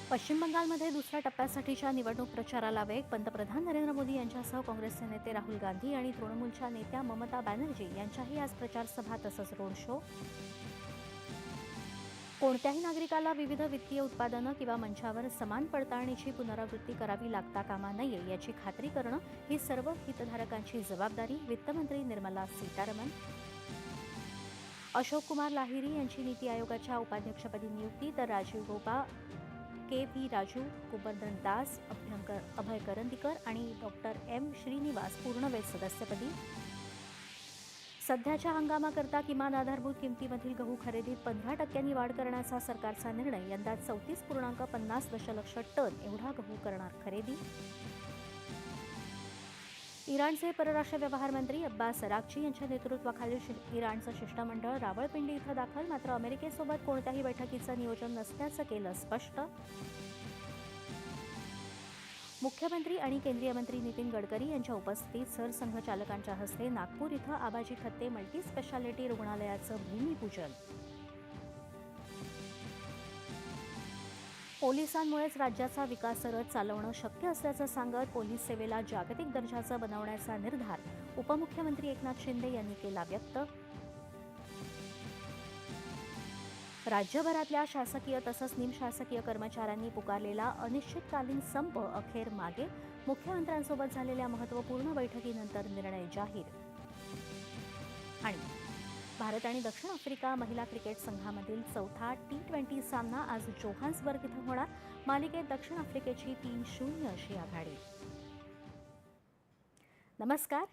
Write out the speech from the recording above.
पश्चिम बंगालमध्ये दुसऱ्या टप्प्यासाठीच्या निवडणूक प्रचाराला वेग. पंतप्रधान नरेंद्र मोदी यांच्यासह काँग्रेसचे नेते राहुल गांधी आणि तृणमूलच्या नेत्या ममता बॅनर्जी यांच्याही आज प्रचारसभा तसंच रोड शो. कोणत्याही नागरिकाला विविध वित्तीय उत्पादनं किंवा मंचावर समान पडताळणीची पुनरावृत्ती करावी लागता कामा नये याची खात्री करणं ही सर्व हितधारकांची जबाबदारी. वित्तमंत्री निर्मला सीतारामन. अशोक कुमार लाहिरी यांची नीती आयोगाच्या उपाध्यक्षपदी नियुक्ती, तर राजीव गौबा, के व्ही राजू, गोवर्धन दास, अभय करंदीकर आणि डॉक्टर एम श्रीनिवास पूर्णवेळ सदस्यपदी. सध्याच्या हंगामाकरता किमान आधारभूत किमतीमधील गहू खरेदीत 15% वाढ करण्याचा सरकारचा निर्णय. यंदा 34.50 दशलक्ष टन एवढा गहू करणार खरेदी. इराणचे परराष्ट्र व्यवहार मंत्री अब्बास अराक्ची यांच्या नेतृत्वाखालील इराणचं शिष्टमंडळ रावळपिंडी इथं दाखल. मात्र अमेरिकेसोबत कोणत्याही बैठकीचं नियोजन नसल्याचं केलं स्पष्ट. मुख्यमंत्री आणि केंद्रीय मंत्री नितीन गडकरी यांच्या उपस्थितीत सरसंघचालकांच्या हस्ते नागपूर इथं आबाजी थत्ते मल्टी स्पेशालिटी रुग्णालयाचं भूमिपूजन. पोलिसांमुळेच राज्याचा विकास रथ चालवणं शक्य असल्याचं सांगत पोलीस सेवेला जागतिक दर्जाचं बनवण्याचा निर्धार उपमुख्यमंत्री एकनाथ शिंदे यांनी केला व्यक्त. राज्यभरातल्या शासकीय तसंच निमशासकीय कर्मचाऱ्यांनी पुकारलेला अनिश्चितकालीन संप अखेर मागे. मुख्यमंत्र्यांसोबत झालेल्या महत्त्वपूर्ण बैठकीनंतर निर्णय जाहीर. आणि भारत आणि दक्षिण आफ्रिका महिला क्रिकेट संघामधील चौथा T20 सामना आज जोहान्सबर्ग इथं होणार. मालिकेत दक्षिण आफ्रिकेची 3-0 अशी आघाडी. नमस्कार.